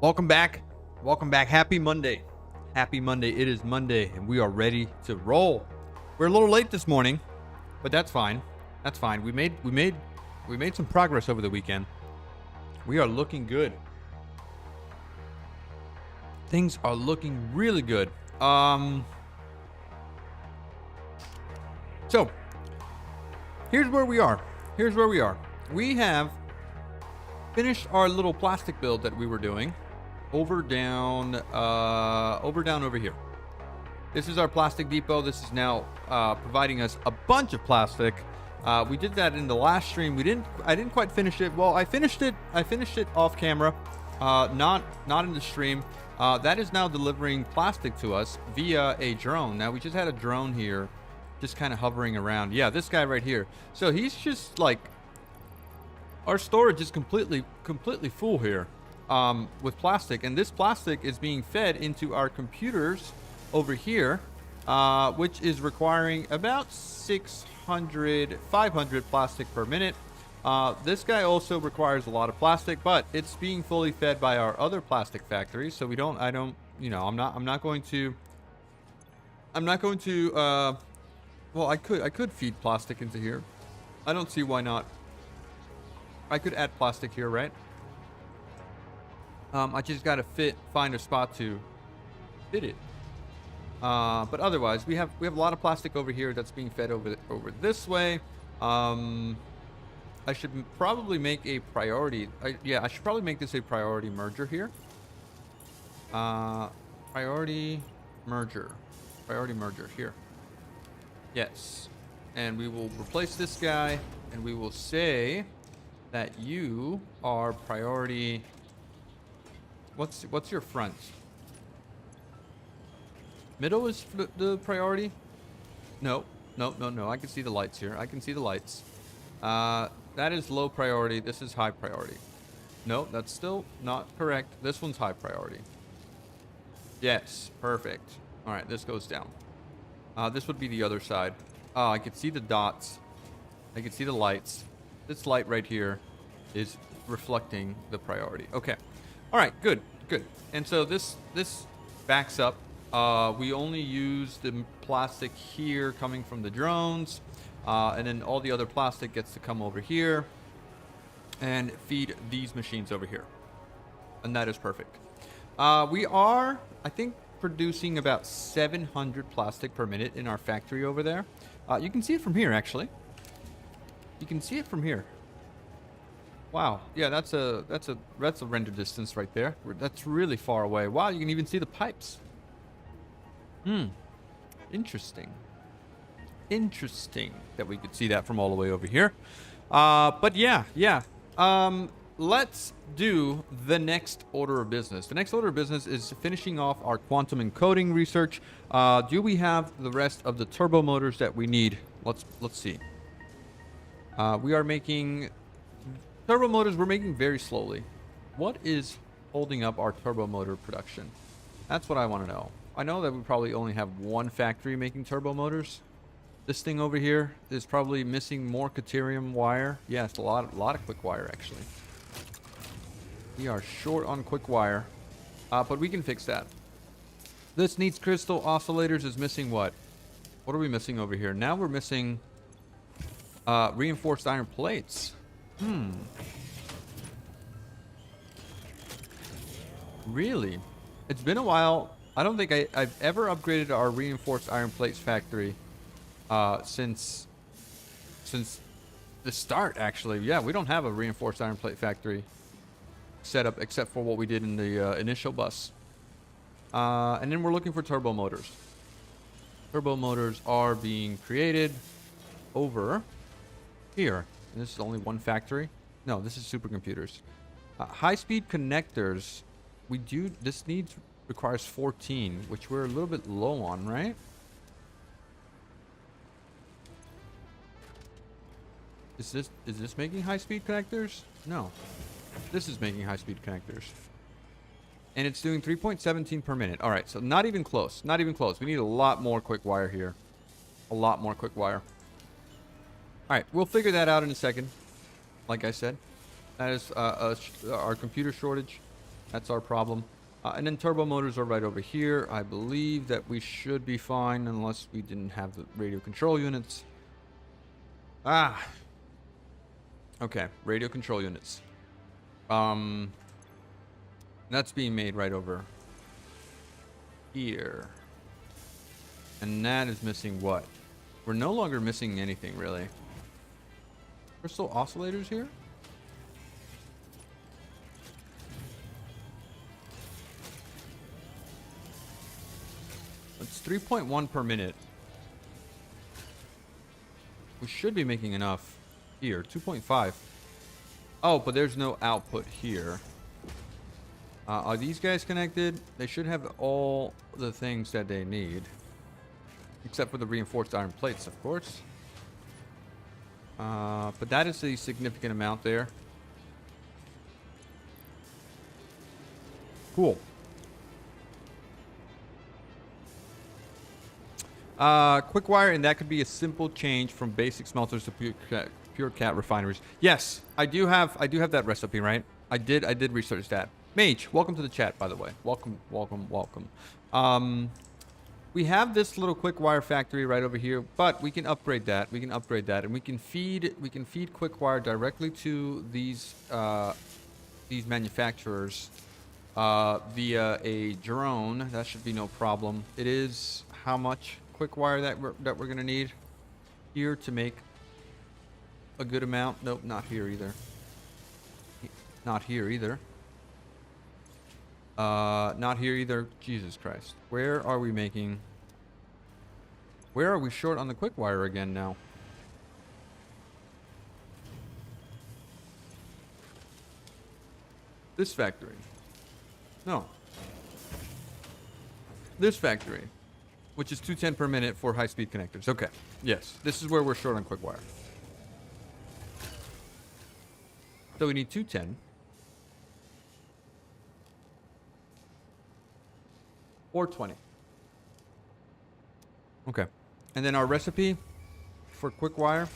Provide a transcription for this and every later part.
Welcome back. Welcome back. Happy Monday. Happy Monday. It is Monday and we are ready to roll. We're a little late this morning, but that's fine. That's fine. We made some progress over the weekend. We are looking good. Things are looking really good. So here's where we are. We have finished our little plastic build that we were doing over down over here. This is our plastic depot. This is now providing us a bunch of plastic. We did that in the last stream. I didn't quite finish it. Well, I finished it off camera, not in the stream. That is now delivering plastic to us via a drone. Now we just had a drone here just kind of hovering around. Yeah, this guy right here. So he's just like, our storage is completely full here with plastic, and this plastic is being fed into our computers over here, which is requiring about 500 plastic per minute. This guy also requires a lot of plastic, but it's being fully fed by our other plastic factories. So I'm not going to well, I could feed plastic into here. I don't see why not. I could add plastic here, right? I just gotta find a spot to fit it. But otherwise, we have a lot of plastic over here that's being fed over this way. I should probably make a priority. I should probably make this a priority merger here. Priority merger here. Yes, and we will replace this guy, and we will say that you are priority. What's your front? Middle is the priority? No. I can see the lights here. I can see the lights. That is low priority. This is high priority. No, that's still not correct. This one's high priority. Yes, perfect. All right, this goes down. This would be the other side. Oh, I can see the dots. I can see the lights. This light right here is reflecting the priority. Okay. All right, good. And so this backs up. We only use the plastic here coming from the drones, and then all the other plastic gets to come over here and feed these machines over here, and that is perfect. We are, I think, producing about 700 plastic per minute in our factory over there. You can see it from here, actually. You can see it from here. Wow. Yeah, that's a render distance right there. That's really far away. Wow, you can even see the pipes. Interesting that we could see that from all the way over here. But yeah. Let's do the next order of business. The next order of business is finishing off our quantum encoding research. Do we have the rest of the turbo motors that we need? Let's see. We are making turbo motors. We're making very slowly. What is holding up our turbo motor production? That's what I want to know. I know that we probably only have one factory making turbo motors. This thing over here is probably missing more Caterium wire. Yeah, it's a lot of quick wire, actually. We are short on quick wire, but we can fix that. This needs crystal oscillators is missing what? What are we missing over here? Now we're missing reinforced iron plates. Really? It's been a while. I don't think I've ever upgraded our reinforced iron plates factory since the start, actually. Yeah, we don't have a reinforced iron plate factory set up except for what we did in the initial bus. And then we're looking for turbo motors. Turbo motors are being created over here. And this is only one factory. No, this is supercomputers. High-speed connectors. This requires 14, which we're a little bit low on, right? Is this making high-speed connectors? No. This is making high-speed connectors. And it's doing 3.17 per minute. All right, so not even close. Not even close. We need a lot more quick wire here. A lot more quick wire. All right, we'll figure that out in a second. Like I said, that is our computer shortage. That's our problem. And then turbo motors are right over here. I believe that we should be fine unless we didn't have the radio control units. Ah. Okay, radio control units. That's being made right over here. And that is missing what? We're no longer missing anything, really. Crystal oscillators here? It's 3.1 per minute. We should be making enough here. 2.5. Oh, but there's no output here. Are these guys connected? They should have all the things that they need. Except for the reinforced iron plates, of course. But that is a significant amount there. Cool. Quick wire, and that could be a simple change from basic smelters to pure cat refineries. Yes, I do have that recipe, right? I did research that. Mage, welcome to the chat, by the way. Welcome. We have this little quick wire factory right over here, but we can upgrade that. And we can feed quick wire directly to these manufacturers via a drone. That should be no problem. It is how much quick wire that we're gonna need here to make a good amount. Nope, not here either. Not here either. Not here either. Jesus Christ. Where are we making? Where are we short on the quick wire again now? This factory. No. This factory. Which is 210 per minute for high-speed connectors. Okay. Yes. This is where we're short on quick wire. So we need 210. Or 20. Okay. And then our recipe for quick wire.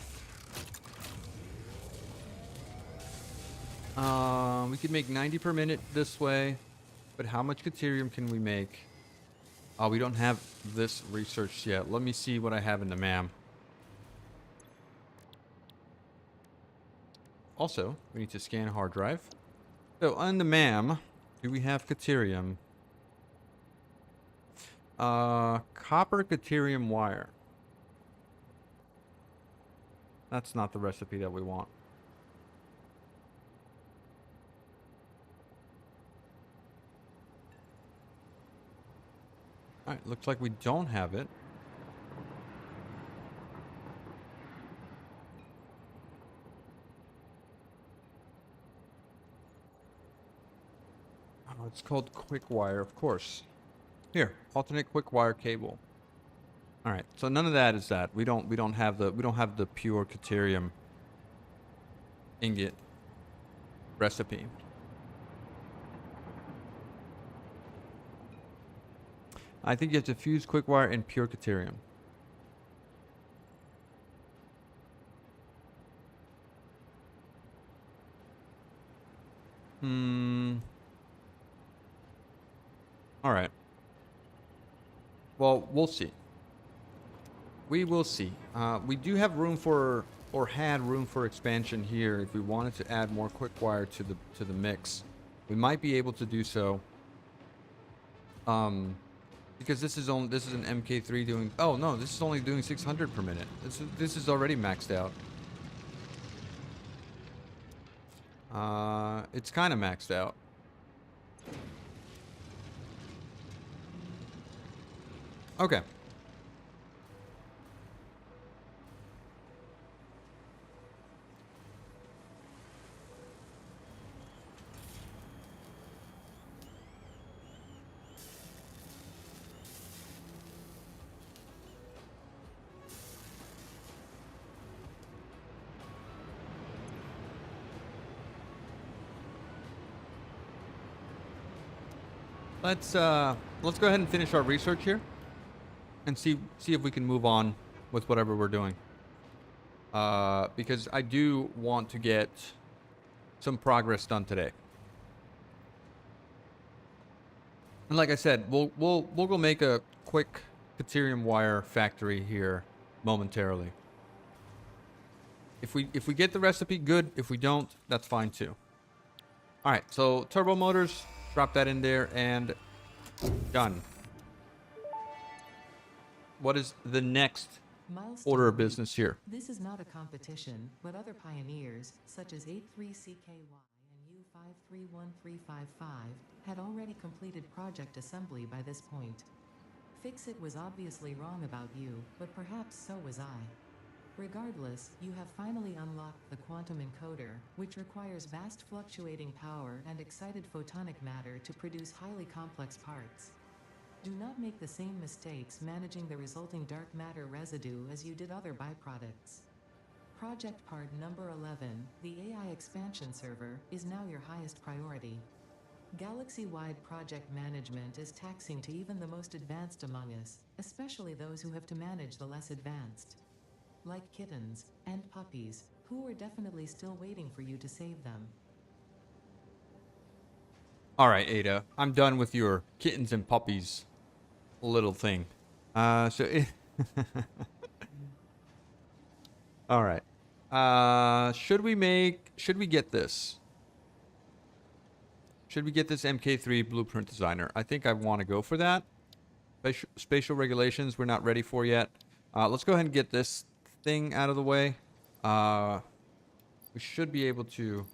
We could make 90 per minute this way. But how much deuterium can we make? We don't have this researched yet. Let me see what I have in the MAM. Also, we need to scan a hard drive. So on the MAM, do we have deuterium? Copper deuterium wire. That's not the recipe that we want. Alright, looks like we don't have it. Oh, it's called quick wire, of course. Here, alternate quick wire cable. All right, so none of that is that. We don't have the pure deuterium ingot recipe. I think you have to fuse quick wire and pure deuterium. All right. Well, we'll see. We will see. We do have room for, or had room for expansion here. If we wanted to add more quick wire to the mix, we might be able to do so. Because this is an MK3 doing. Oh no, this is only doing 600 per minute. This is already maxed out. It's kind of maxed out. Okay. Let's go ahead and finish our research here. And see if we can move on with whatever we're doing. Because I do want to get some progress done today. And like I said, we'll go make a quick Caterium wire factory here momentarily. If we get the recipe, good. If we don't, that's fine too. All right, so turbo motors, drop that in there, and done. What is the next order of business here? This is not a competition, but other pioneers, such as 83CKY and U531355, had already completed project assembly by this point. Fix-It was obviously wrong about you, but perhaps so was I. Regardless, you have finally unlocked the quantum encoder, which requires vast fluctuating power and excited photonic matter to produce highly complex parts. Do not make the same mistakes managing the resulting dark matter residue as you did other byproducts. Project part number 11, the AI expansion server, is now your highest priority. Galaxy-wide project management is taxing to even the most advanced among us, especially those who have to manage the less advanced. Like kittens and puppies, who are definitely still waiting for you to save them. All right, Ada, I'm done with your kittens and puppies little thing. All right. Should we get this? Should we get this MK3 Blueprint Designer? I think I want to go for that. Spatial regulations we're not ready for yet. Let's go ahead and get this thing out of the way. We should be able to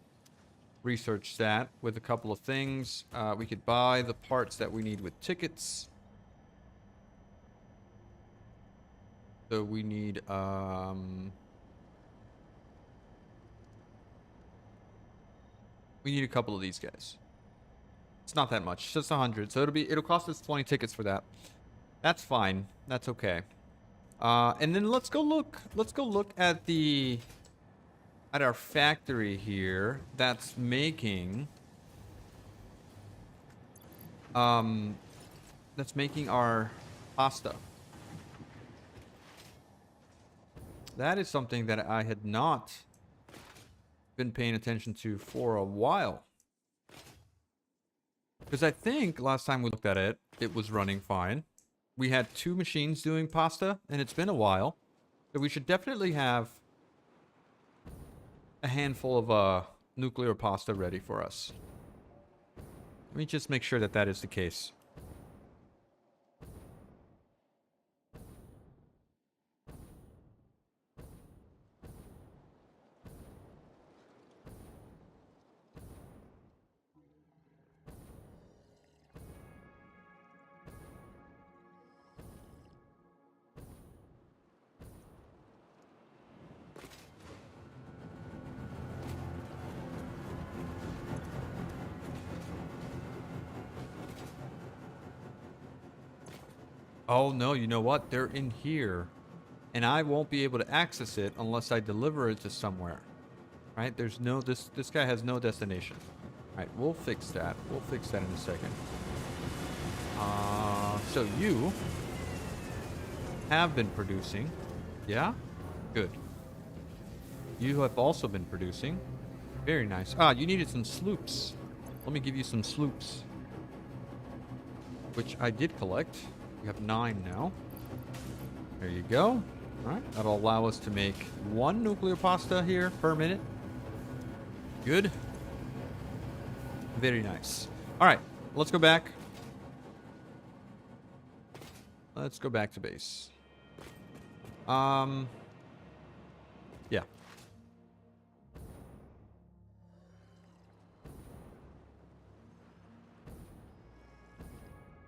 research that with a couple of things. We could buy the parts that we need with tickets. So we need a couple of these guys. It's not that much, just 100. So it'll cost us 20 tickets for that. That's fine. That's okay. And then let's go look at our factory here that's making our pasta. That is something that I had not been paying attention to for a while. Because I think last time we looked at it, it was running fine. We had 2 machines doing pasta, and it's been a while. So we should definitely have a handful of nuclear pasta ready for us. Let me just make sure that that is the case. Oh no, you know what? They're in here. And I won't be able to access it unless I deliver it to somewhere. Right? There's no this guy has no destination. Alright, we'll fix that. We'll fix that in a second. So you have been producing. Yeah? Good. You have also been producing. Very nice. Ah, you needed some sloops. Let me give you some sloops. Which I did collect. We have 9 now. There you go. Alright, that'll allow us to make 1 nuclear pasta here per minute. Good. Very nice. Alright, let's go back. Let's go back to base. Yeah.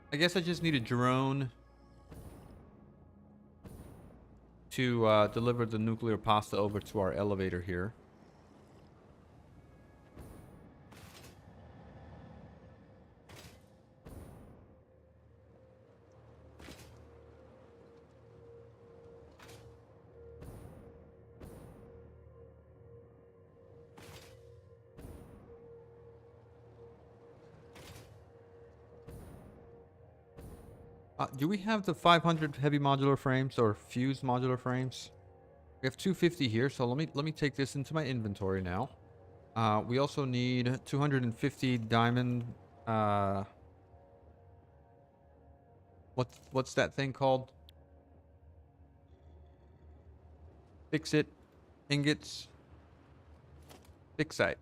I guess I just need a drone to deliver the nuclear pasta over to our elevator here. Do we have the 500 heavy modular frames or fused modular frames? We have 250 here, so let me take this into my inventory now. We also need 250 diamond What's that thing called? Fix it. Ingots. Fixite.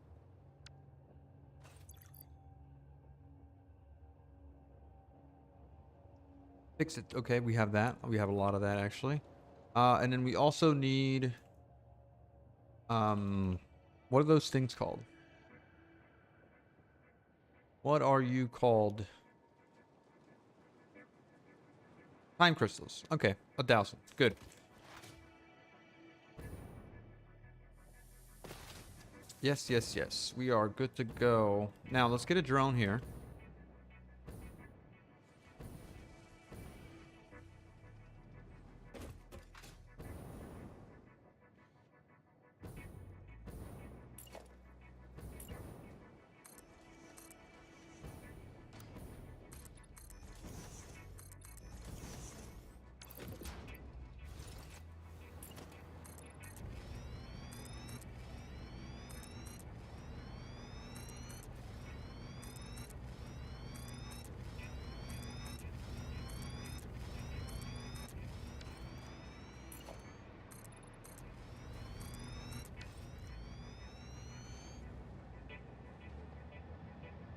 Fix it. Okay, we have that. We have a lot of that actually. And then we also need what are those things called? What are you called? Time crystals. Okay, 1,000. Good. Yes, yes, yes. We are good to go. Now, let's get a drone here.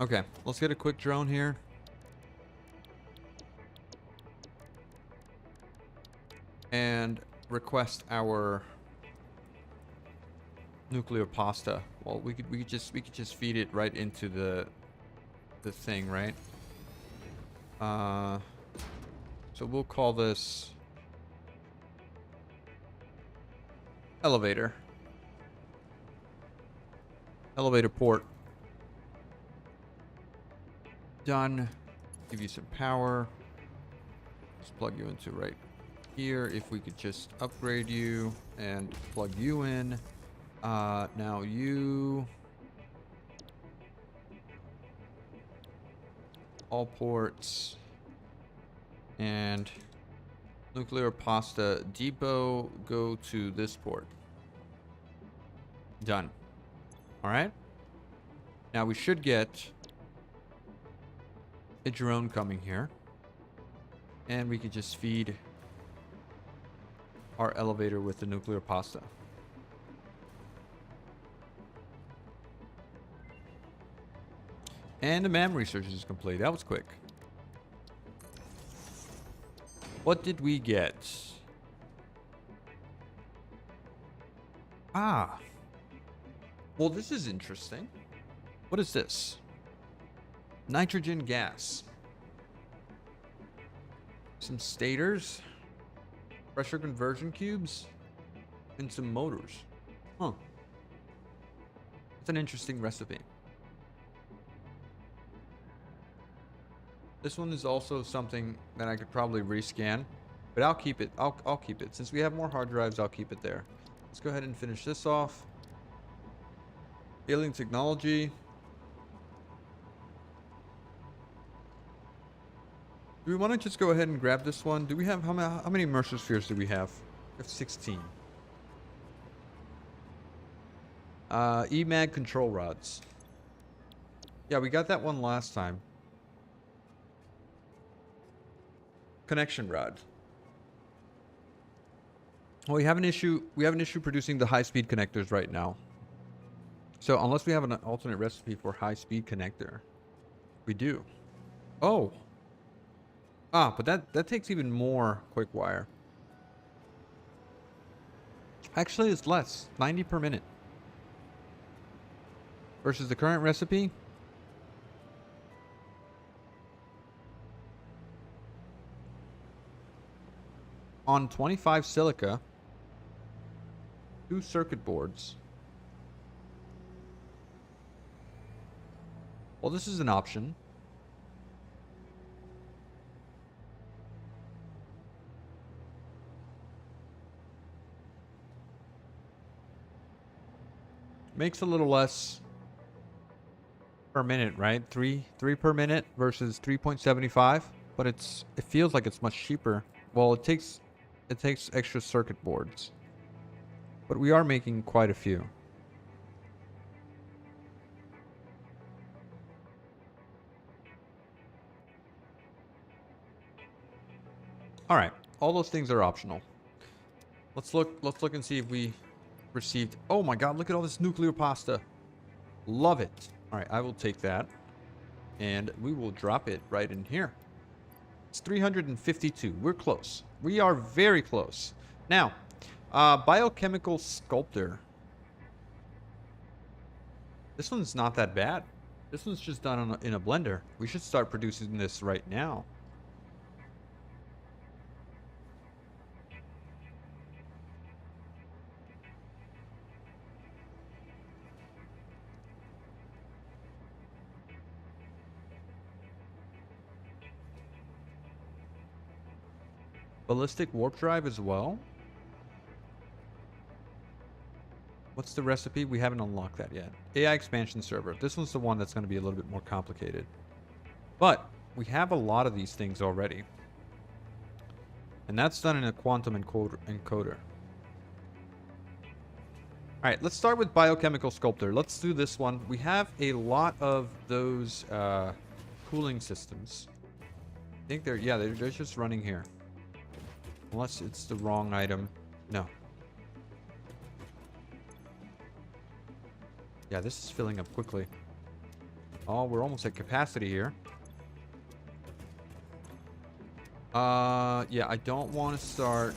Okay, let's get a quick drone here. And request our nuclear pasta. Well, we could just feed it right into the thing, right? So we'll call this elevator. Elevator port. Done. Give you some power. Let's plug you into right here. If we could just upgrade you and plug you in. Now you... all ports. And nuclear pasta depot, go to this port. Done. All right. Now we should get a drone coming here. And we could just feed our elevator with the nuclear pasta. And the mam research is complete. That was quick. What did we get? Ah. Well, this is interesting. What is this? Nitrogen gas. Some stators. Pressure conversion cubes. And some motors. Huh. It's an interesting recipe. This one is also something that I could probably rescan, but I'll keep it. I'll keep it. Since we have more hard drives, I'll keep it there. Let's go ahead and finish this off. Alien technology. Do we want to just go ahead and grab this one? Do we have, how many immersive spheres do we have? We have 16. EMAG control rods. Yeah, we got that one last time. Connection rod. Well, we have an issue producing the high-speed connectors right now. So unless we have an alternate recipe for high-speed connector, we do. Oh. Ah, but that takes even more quick wire. Actually, it's less. 90 per minute. Versus the current recipe. On 25 silica, 2 circuit boards. Well, this is an option. Makes a little less per minute, right? 3 per minute versus 3.75, but it feels like it's much cheaper. Well, it takes extra circuit boards. But we are making quite a few. All right. All those things are optional. Let's look and see if we received. Oh my god, look at all this nuclear pasta. Love it. All right, I will take that. And we will drop it right in here. It's 352. We're close. We are very close. Now, biochemical sculptor. This one's not that bad. This one's just done in a blender. We should start producing this right now. Ballistic warp drive as well. What's the recipe? We haven't unlocked that yet. AI expansion server. This one's the one that's going to be a little bit more complicated. But we have a lot of these things already. And that's done in a quantum encoder. Alright, let's start with biochemical sculptor. Let's do this one. We have a lot of those cooling systems. I think they're just running here. Unless it's the wrong item. No. Yeah, this is filling up quickly. Oh, we're almost at capacity here. Yeah, I don't want to start...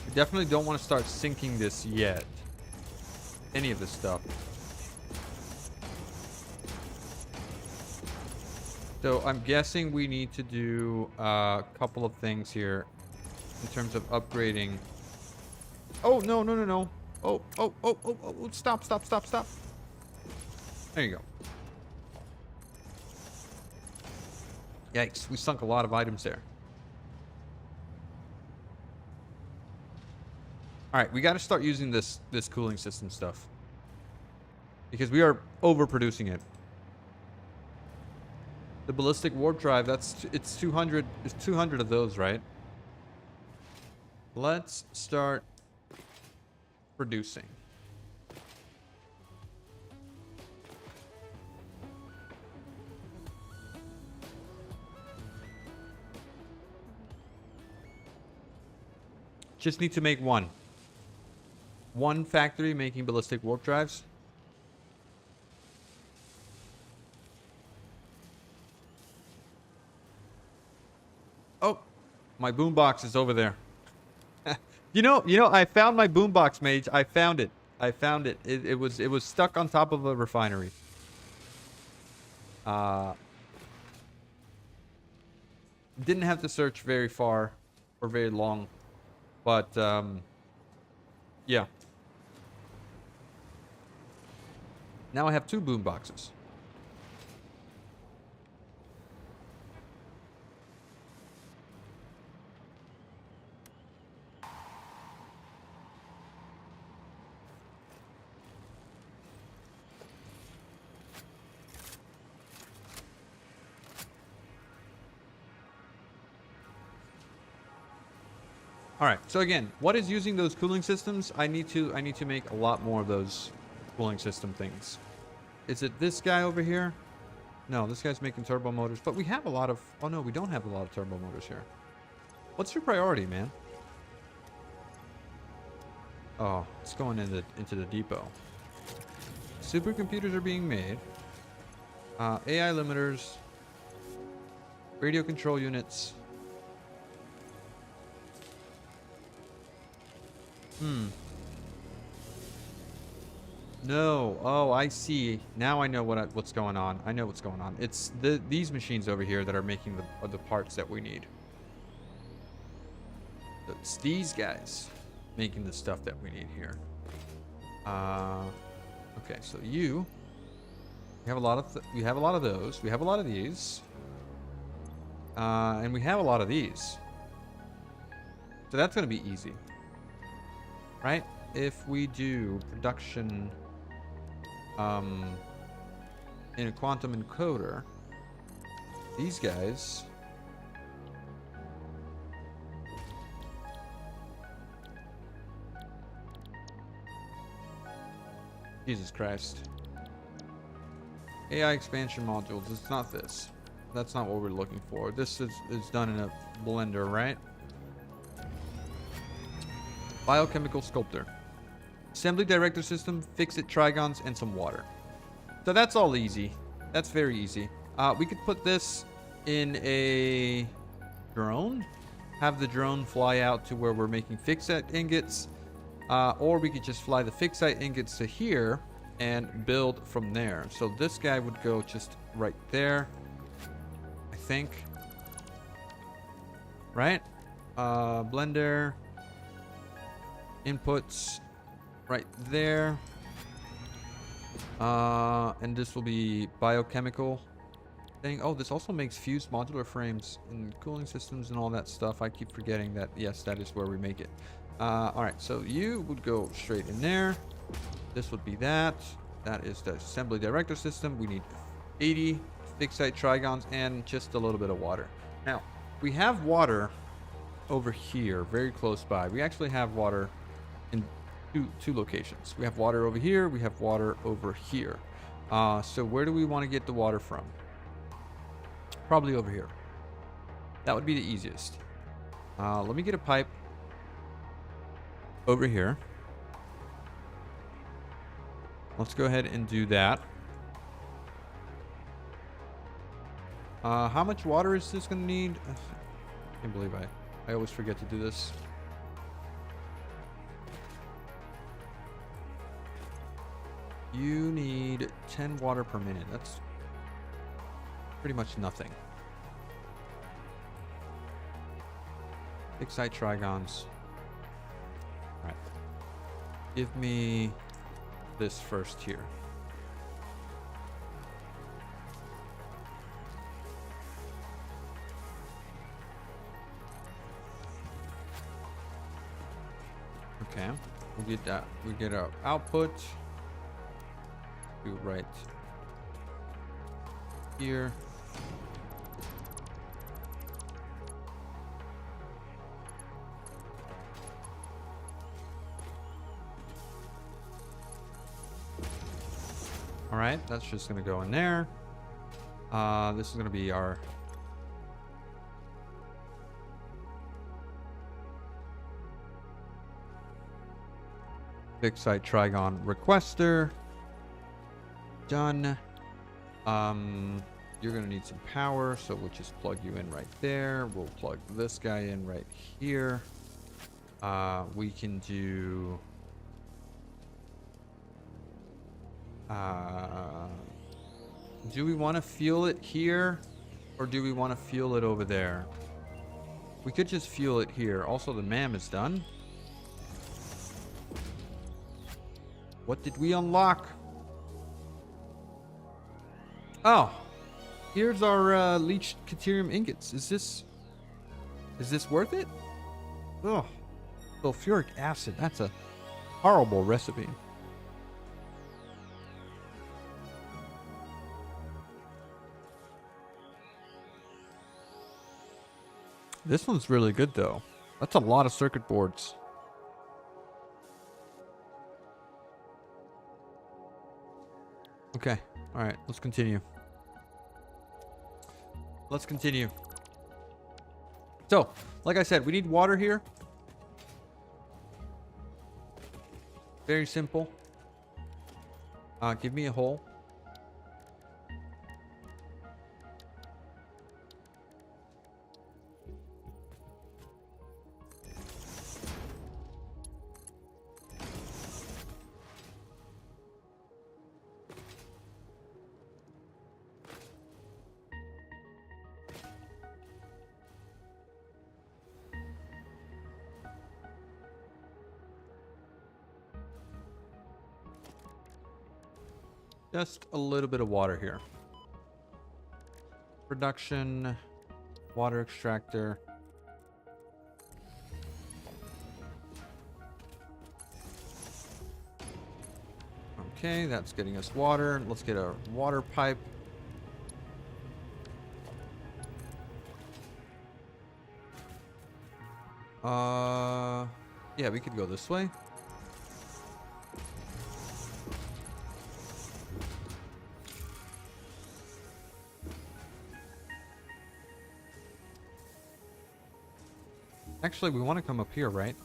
We definitely don't want to start sinking this yet. Any of this stuff. So I'm guessing we need to do a couple of things here in terms of upgrading. Oh, no, no, no, no. Oh, stop. There you go. Yikes, we sunk a lot of items there. Alright, we got to start using this cooling system stuff. Because we are overproducing it. The ballistic warp drive, it's 200 of those, right? Let's start producing. Just need to make one. One factory making ballistic warp drives. Oh, my boombox is over there. you know, I found my boombox, mage. I found it. It was stuck on top of a refinery. Didn't have to search very far or very long, but yeah. Now I have 2 boom boxes. All right. So again, what is using those cooling systems? I need to make a lot more of those cooling system things. Is it this guy over here? No, this guy's making turbo motors, but we have a lot of... Oh no, we don't have a lot of turbo motors here. What's your priority, man? Oh, it's going into the depot. Supercomputers are being made. AI limiters. Radio control units. No. Oh, I see. Now I know what's going on. I know what's going on. It's these machines over here that are making the parts that we need. It's these guys making the stuff that we need here. Okay, so we have a lot of those. We have a lot of these. And we have a lot of these. So that's going to be easy. Right? If we do production in a quantum encoder, these guys. Jesus Christ. AI expansion modules. It's not this. That's not what we're looking for. This is done in a blender, right? Biochemical sculptor. Assembly director system, fix-it trigons, and some water. So that's all easy. That's very easy. We could put this in a drone. Have the drone fly out to where we're making fix-it ingots. Or we could just fly the fix-it ingots to here and build from there. So this guy would go just right there, I think. Right? Blender. Inputs right there. And this will be biochemical thing. Oh, this also makes fused modular frames and cooling systems and all that stuff. I keep forgetting that, yes, that is where we make it. All right, so you would go straight in there. This would be that. That is the assembly director system. We need 80 fixite trigons and just a little bit of water. Now, we have water over here, very close by. We actually have water in two locations. We have water over here. We have water over here. So where do we want to get the water from? Probably over here. That would be the easiest. Let me get a pipe over here. Let's go ahead and do that. How much water is this going to need? I can't believe I always forget to do this. You need 10 water per minute. That's pretty much nothing. Fixite trigons. All right. Give me this first here. Okay. We get that. We get our output. Do right here. All right, that's just gonna go in there. This is gonna be our fixite trigon requester. Done. You're gonna need some power, so we'll just plug you in right there. We'll plug this guy in right here. We can do do we want to fuel it here or do we want to fuel it over there? We could just fuel it here. Also, the MAM is done. What did we unlock? Oh, here's our leached caterium ingots. Is this worth it? Oh, sulfuric acid. That's a horrible recipe. This one's really good though. That's a lot of circuit boards. Okay. All right. Let's continue. Let's continue. So, like I said, we need water here. Very simple. Give me a hole. Just a little bit of water here. Production, water extractor. Okay, that's getting us water. Let's get a water pipe. Yeah, we could go this way. Actually, we want to come up here, right?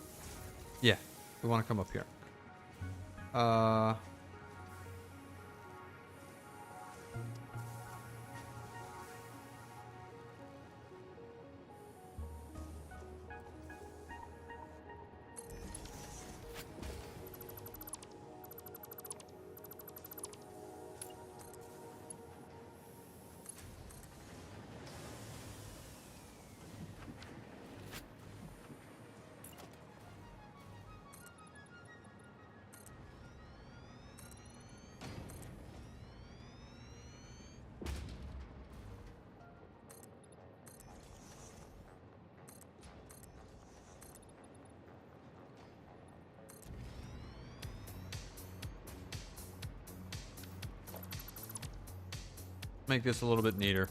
Yeah, we want to come up here. Make this a little bit neater.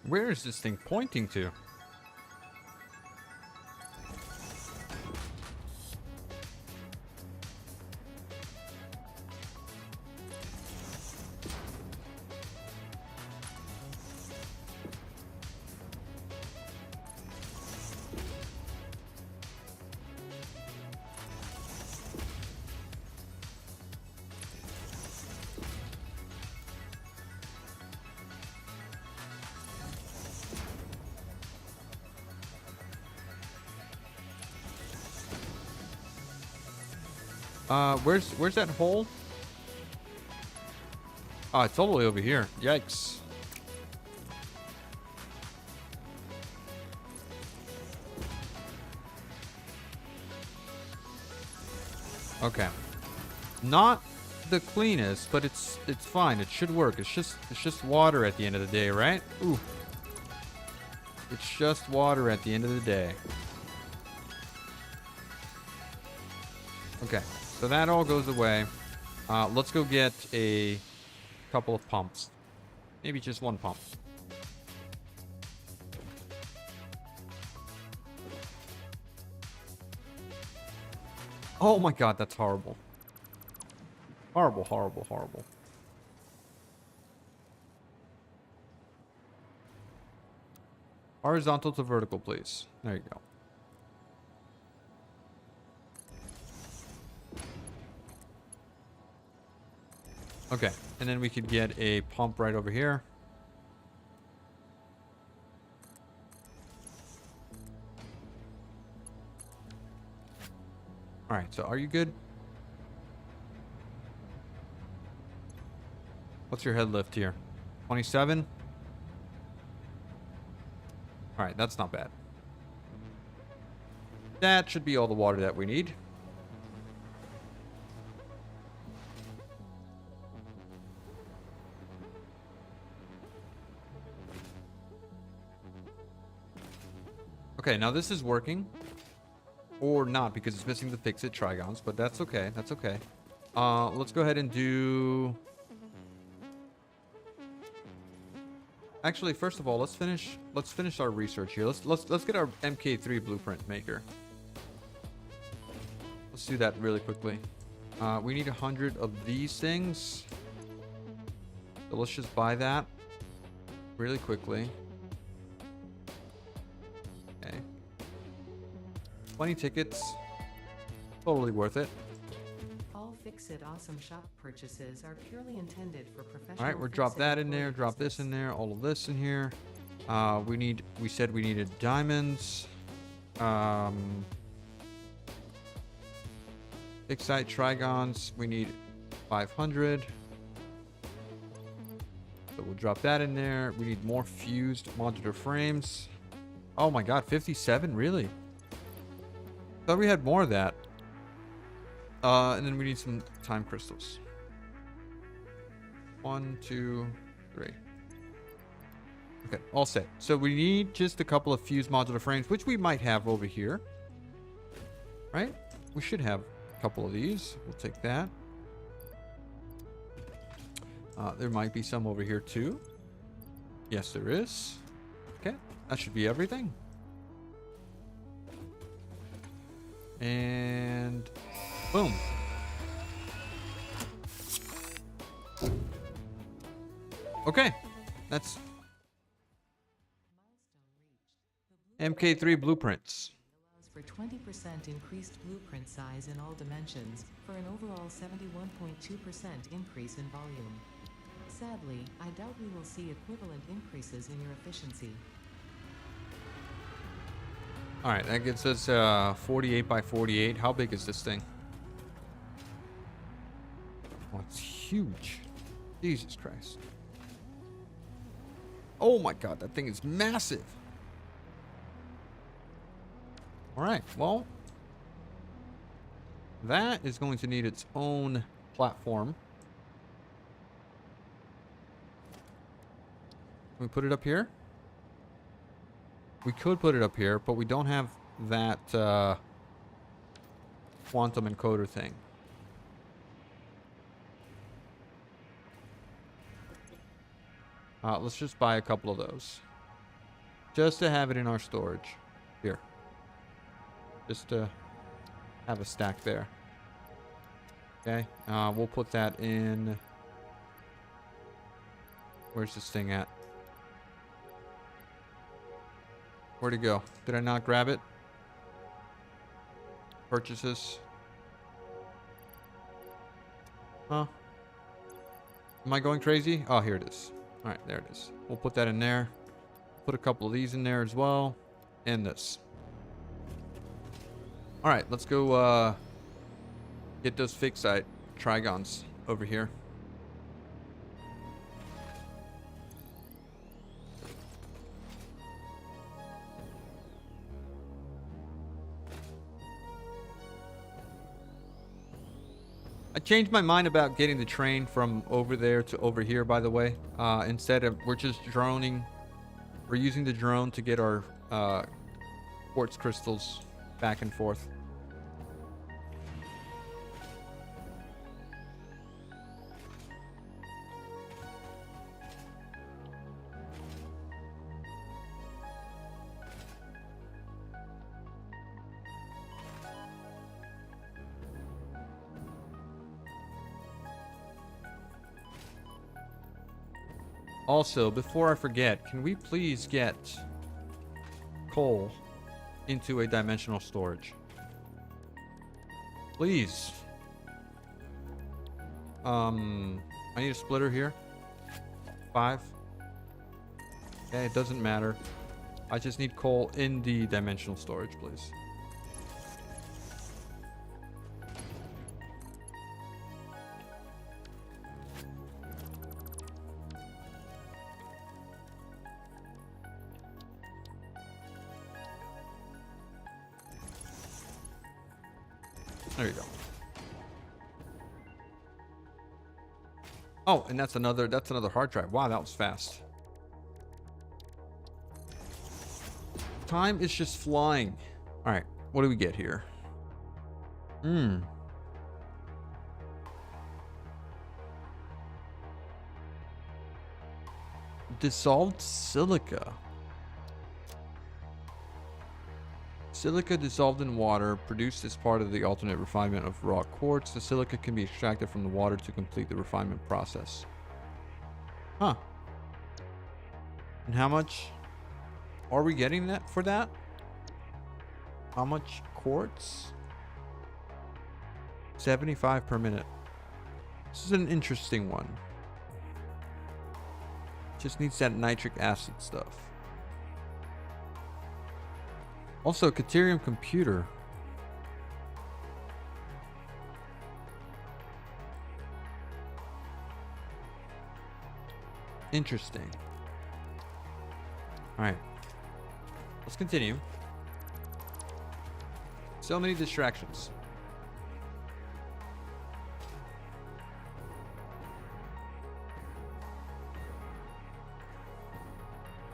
Where is this thing pointing to? Where's that hole? Oh, it's all the way over here. Yikes. Okay. Not the cleanest, but it's fine. It should work. It's just water at the end of the day, right? Ooh. It's just water at the end of the day. Okay. So that all goes away. Let's go get a couple of pumps. Maybe just one pump. Oh my god, that's horrible. Horrible, horrible, horrible. Horizontal to vertical, please. There you go. Okay, and then we could get a pump right over here. Alright, so are you good? What's your head lift here? 27? Alright, that's not bad. That should be all the water that we need. Okay, now this is working. Or not, because it's missing the fix-it trigons, but that's okay. That's okay. Let's go ahead and do... Actually, first of all, let's finish our research here. Let's get our MK3 blueprint maker. Let's do that really quickly. We need 100 of these things. So let's just buy that really quickly. Okay. 20 tickets. Totally worth it. All Fix-It Awesome Shop purchases are purely intended for professional. All right, we'll drop that in there, drop this in there, all of this in here. We said we needed diamonds. Excite trigons, we need 500. So we'll drop that in there. We need more fused modular frames. Oh my god, 57? Really? Thought we had more of that. And then we need some time crystals. 1, 2, 3. Okay, all set. So we need just a couple of fused modular frames, which we might have over here. Right? We should have a couple of these. We'll take that. There might be some over here too. Yes, there is. Okay, that should be everything. And boom. Okay, that's MK3 blueprints. For 20% increased blueprint size in all dimensions, for an overall 71.2% increase in volume. Sadly, I doubt we will see equivalent increases in your efficiency. All right, that gets us 48 by 48. How big is this thing? Oh, it's huge. Jesus Christ. Oh my god, that thing is massive. All right, well, that is going to need its own platform. Can we put it up here? We could put it up here, but we don't have that quantum encoder thing. Let's just buy a couple of those. Just to have it in our storage. Here. Just to have a stack there. Okay. We'll put that in... Where's this thing at? Where'd it go? Did I not grab it? Purchases. Huh? Am I going crazy? Oh, here it is. All right, there it is. We'll put that in there. Put a couple of these in there as well. And this. All right, let's go get those fixite trigons over here. I changed my mind about getting the train from over there to over here, by the way. Instead of, we're just droning. We're using the drone to get our quartz crystals back and forth. Also, before I forget, can we please get coal into a dimensional storage? Please. I need a splitter here. 5. Okay, it doesn't matter. I just need coal in the dimensional storage, please. There you go. Oh, and that's another hard drive. Wow, that was fast. Time is just flying. All right, what do we get here? Dissolved silica. Silica dissolved in water, produced as part of the alternate refinement of raw quartz. The silica can be extracted from the water to complete the refinement process. Huh. And how much are we getting that for that? How much quartz? 75 per minute. This is an interesting one. Just needs that nitric acid stuff. Also, Caterium computer. Interesting. All right. Let's continue. So many distractions.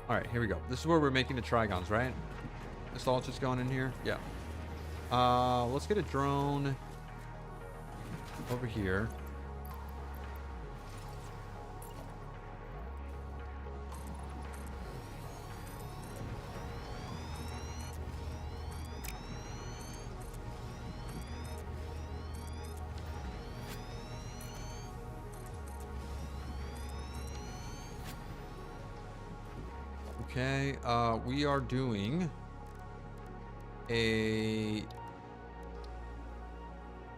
All right, here we go. This is where we're making the trigons, right? This all just going in here? Yeah. Let's get a drone over here. Okay, we are doing a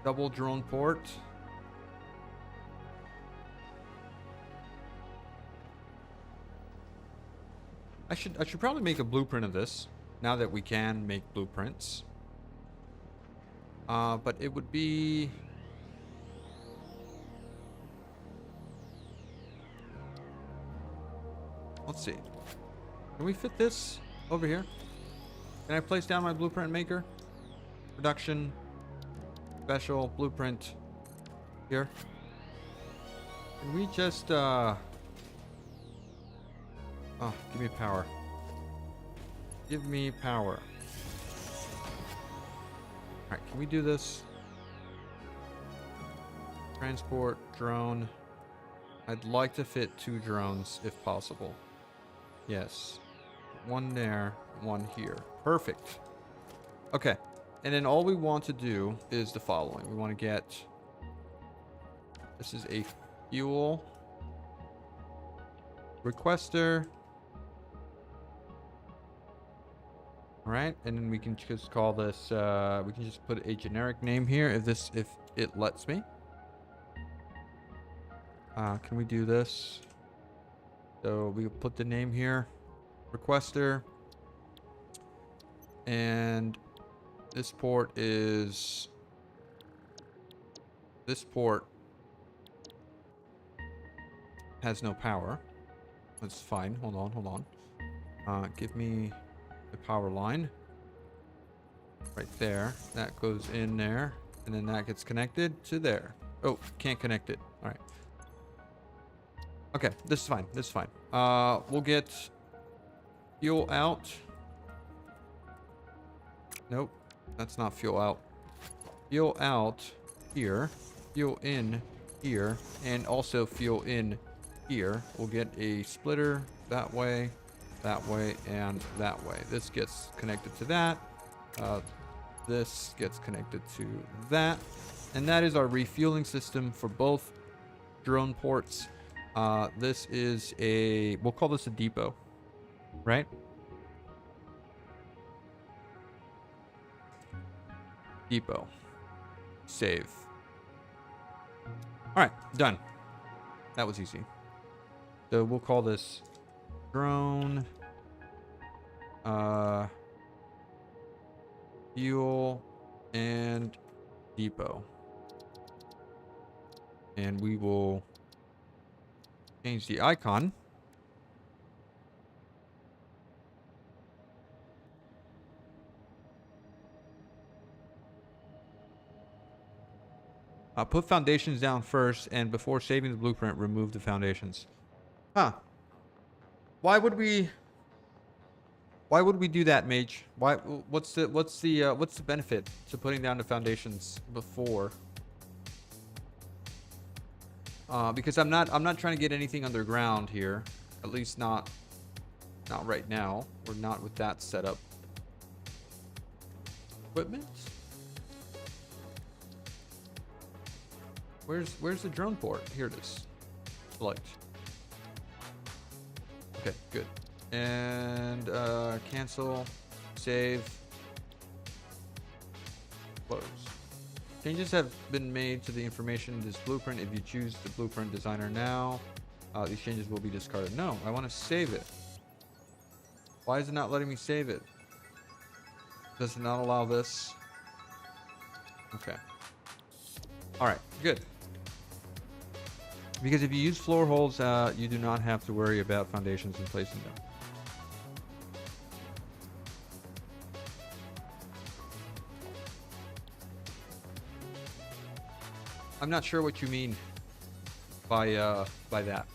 double drone port. I should probably make a blueprint of this now that we can make blueprints. But it would be let's see. Can we fit this over here? Can I place down my blueprint maker? Production, special, blueprint, here. Can we just, oh, give me power. Give me power. Alright, can we do this? Transport, drone. I'd like to fit 2 drones if possible. Yes. One there, one here. Perfect. Okay. And then all we want to do is the following. We want to get... This is a fuel requester. Alright. And then we can just call this... we can just put a generic name here if it lets me. Can we do this? So we put the name here, requester, and this port has no power. That's fine. Hold on. Give me the power line right there. That goes in there, and then that gets connected to there. Oh, can't connect it. All right. Okay, this is fine. This is fine. We'll get fuel out. Nope, that's not fuel out. Fuel out here. Fuel in here. And also fuel in here. We'll get a splitter that way, and that way. This gets connected to that. This gets connected to that. And that is our refueling system for both drone ports. This is we'll call this a depot, right? Depot. Save. All right, done. That was easy. So we'll call this drone, fuel, and depot. And we will change the icon. Put foundations down first, and before saving the blueprint, remove the foundations. Huh. Why would we do that, Mage? What's the benefit to putting down the foundations before? Because I'm not trying to get anything underground here, at least not right now, or not with that setup. Equipment. Where's the drone port? Here it is. Select. Okay, good. And cancel, save, close. Changes have been made to the information in this blueprint. If you choose the blueprint designer now, these changes will be discarded. No, I want to save it. Why is it not letting me save it? Does it not allow this? Okay. All right, good. Because if you use floor holes, you do not have to worry about foundations and placing them. I'm not sure what you mean by that. Okay,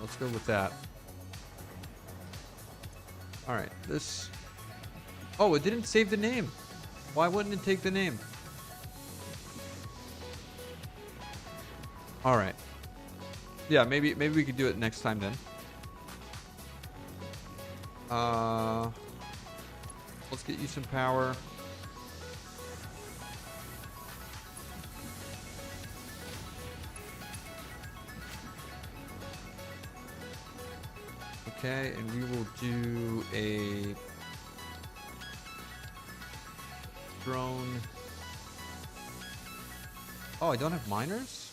let's go with that. All right, this. Oh, it didn't save the name. Why wouldn't it take the name? All right. Yeah, maybe we could do it next time then. Let's get you some power. Okay, and we will do a drone. Oh, I don't have miners?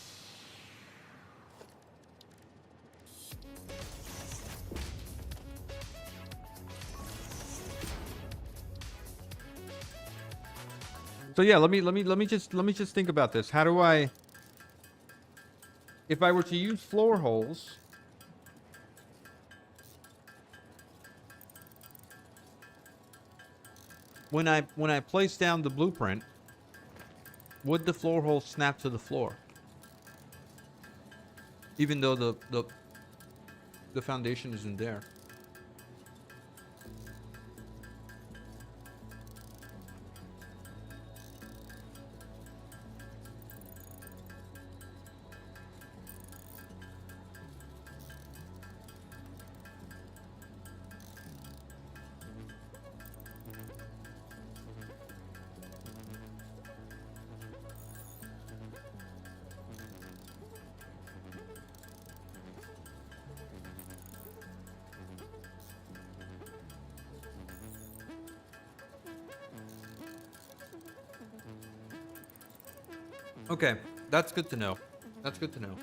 So yeah, let me just think about this. How do I, if I were to use floor holes, when I place down the blueprint, would the floor hole snap to the floor? Even though the foundation isn't there. Okay, that's good to know. That's good to know.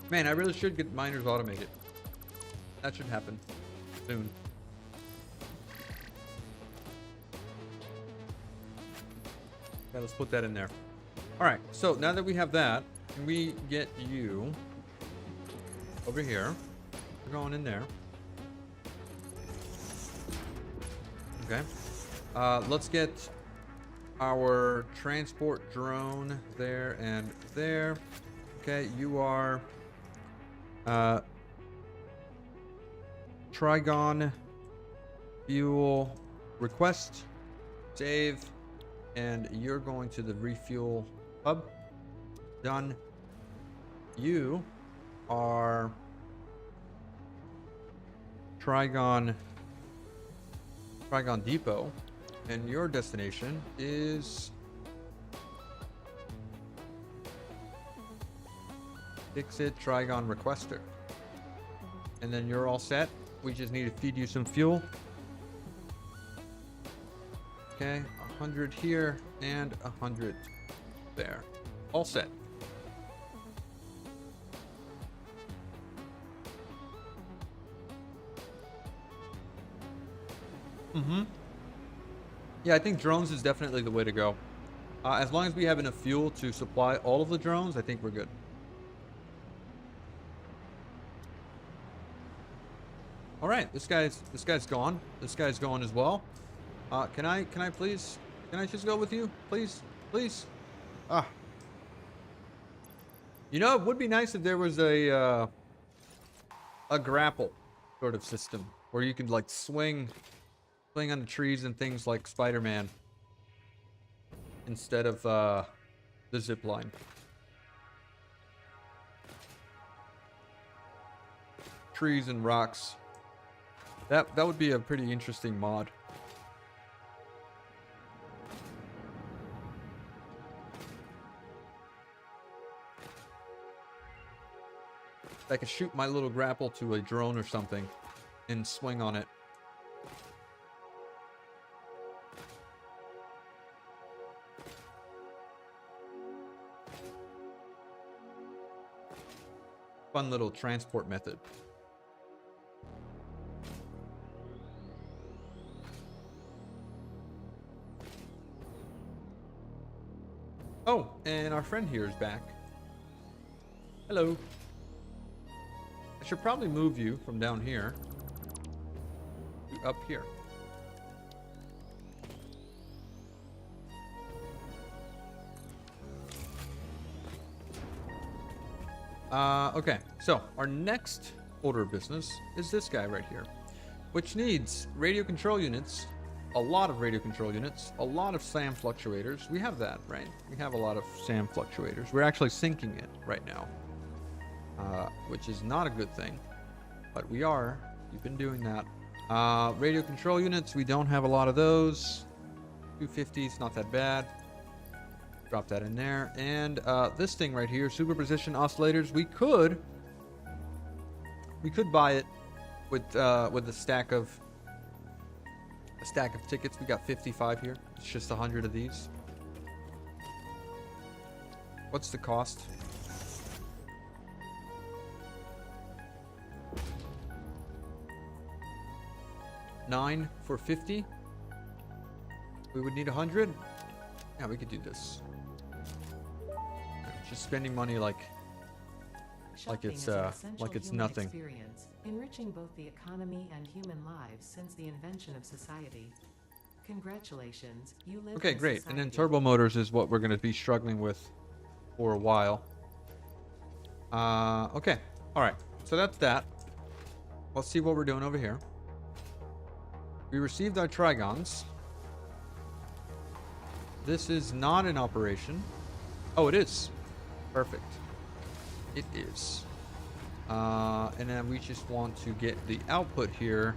Man, I really should get miners automated. That should happen soon. Okay, let's put that in there. All right, so now that we have that, can we get you over here? We're going in there. Okay. Let's get our transport drone there and there. Okay, you are Trigon fuel request, save, and you're going to the refuel hub. Done. You are Trigon Depot, and your destination is Fixit Trigon Requester. And then you're all set. We just need to feed you some fuel. Okay, 100 here and 100 there. All set. Yeah, I think drones is definitely the way to go. As long as we have enough fuel to supply all of the drones, I think we're good. All right, this guy's gone. This guy's going as well. Can I just go with you, please? You know, it would be nice if there was a grapple sort of system where you could like swing on the trees and things like Spider-Man instead of the zip line. Trees and rocks. That would be a pretty interesting mod. I could shoot my little grapple to a drone or something and swing on it. Fun little transport method. Oh, and our friend here is back. Hello. I should probably move you from down here to up here. Okay, so our next order of business is this guy right here, which needs radio control units, a lot of radio control units, a lot of SAM fluctuators. We have that, right? We have a lot of SAM fluctuators. We're actually syncing it right now, which is not a good thing, but we are. We've been doing that. Radio control units, we don't have a lot of those. 250s, not that bad. Drop that in there. And this thing right here, superposition oscillators, we could buy it with a stack of tickets. We got 55 here. It's just 100 of these. What's the cost? $9 for 50. We would need 100. Yeah, we could do this. Just spending money like it's nothing. Experience, enriching both the economy and human lives since the invention of society. Congratulations, you live. Okay, in great. society. And then turbo motors is what we're going to be struggling with for a while. Okay. All right. So that's that. Let's see what we're doing over here. We received our trigons. This is not in operation. Oh, it is. Perfect. It is. And then we just want to get the output here.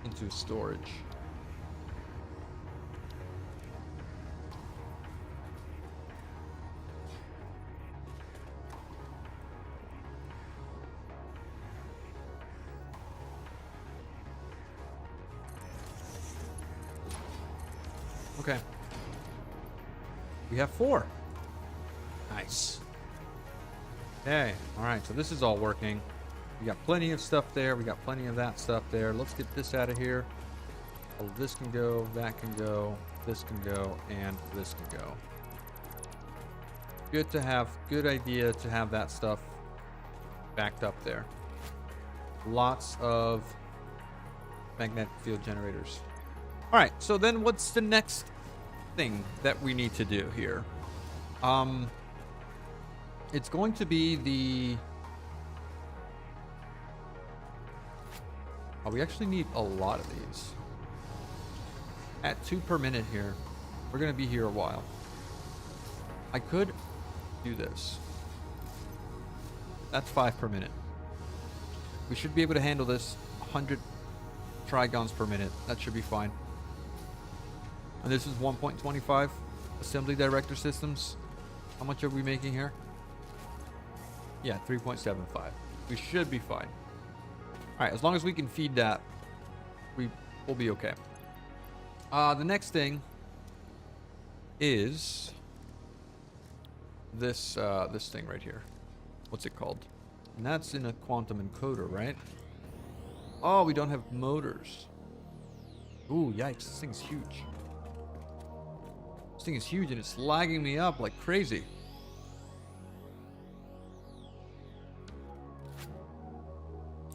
Into storage. Okay. We have 4. Nice. Okay. All right. So this is all working. We got plenty of stuff there. We got plenty of that stuff there. Let's get this out of here. Oh, this can go. That can go. This can go. And this can go. Good to have. Good idea to have that stuff backed up there. Lots of magnetic field generators. All right, so then what's the next thing that we need to do here? It's going to be the... Oh, we actually need a lot of these. At 2 per minute here, we're going to be here a while. I could do this. That's 5 per minute. We should be able to handle this 100 trigons per minute. That should be fine. And this is 1.25 assembly director systems. How much are we making here? Yeah, 3.75. We should be fine. All right, as long as we can feed that, we'll be okay. The next thing is this this thing right here. What's it called? And that's in a quantum encoder, right? Oh, we don't have motors. Ooh, yikes! This thing's huge. This thing is huge and it's lagging me up like crazy.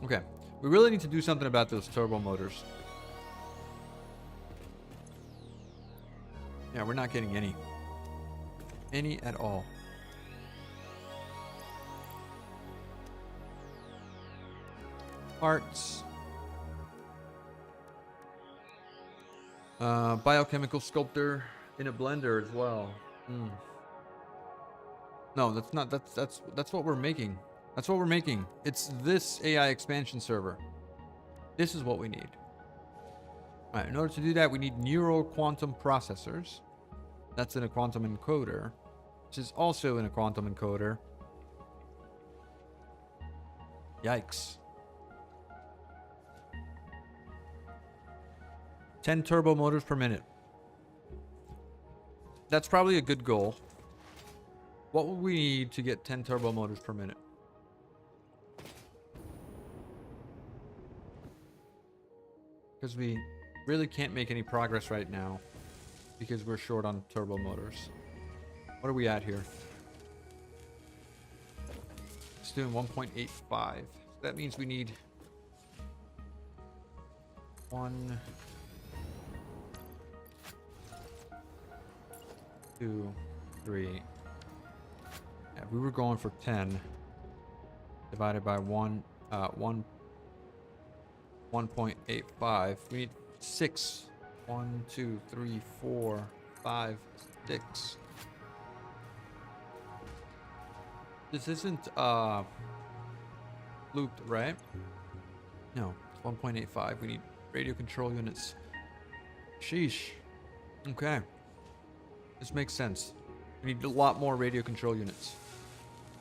Okay, we really need to do something about those turbo motors. Yeah, we're not getting any at all. Parts. Biochemical sculptor in a blender as well. No, that's not. That's what we're making. That's what we're making. It's this AI expansion server. This is what we need. All right, in order to do that, we need neural quantum processors. That's in a quantum encoder, which is also in a quantum encoder. Yikes. 10 turbo motors per minute. That's probably a good goal. What would we need to get 10 turbo motors per minute? Because we really can't make any progress right now because we're short on turbo motors. What are we at here? It's doing 1.85. That means we need 1, 2, 3. Yeah, we were going for 10 divided by 1.85. We need 6. 1, 2, 3, 4, 5, 6. This isn't looped, right? No, it's 1.85. We need radio control units. Sheesh. Okay. This makes sense. We need a lot more radio control units.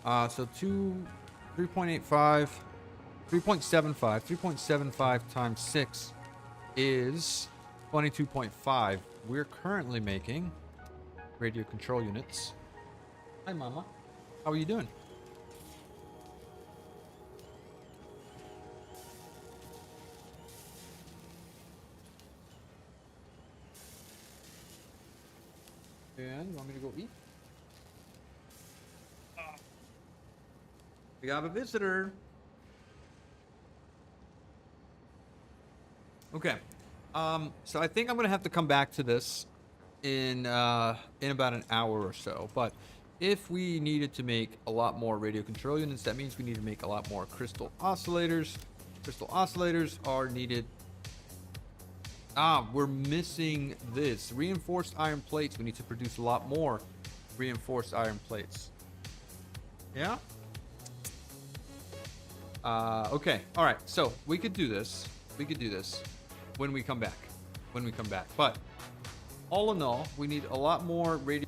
So 3.85, 3.75. 3.75 times 6 is 22.5. We're currently making radio control units. Hi, Mama. How are you doing? And you want me to go eat? We got a visitor. Okay. So I think I'm gonna have to come back to this in about an hour or so. But if we needed to make a lot more radio control units, that means we need to make a lot more crystal oscillators. Crystal oscillators are needed. We're missing this. Reinforced iron plates. We need to produce a lot more reinforced iron plates. Yeah? Okay. All right. So we could do this. We could do this when we come back. When we come back. But all in all, we need a lot more radio.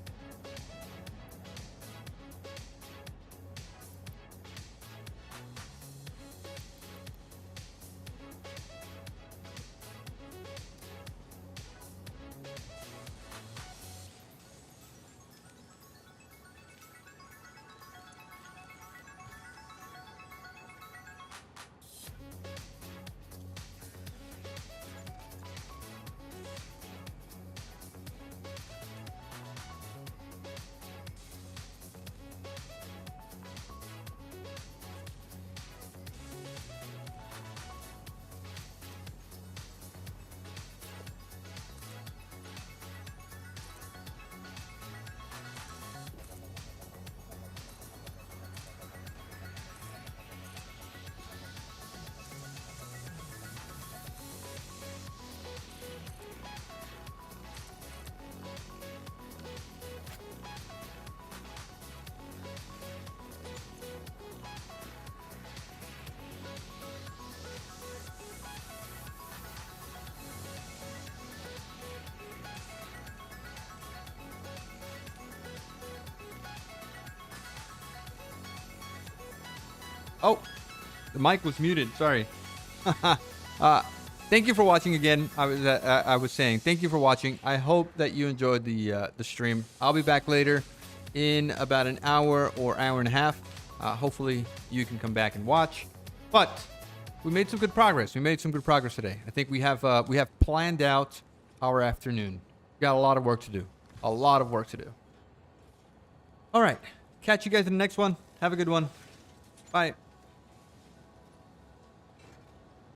Oh, the mic was muted. Sorry. Thank you for watching again. I was saying thank you for watching. I hope that you enjoyed the stream. I'll be back later in about an hour or hour and a half. Hopefully you can come back and watch. But we made some good progress. We made some good progress today. I think we have planned out our afternoon. We got a lot of work to do. A lot of work to do. All right. Catch you guys in the next one. Have a good one. Bye.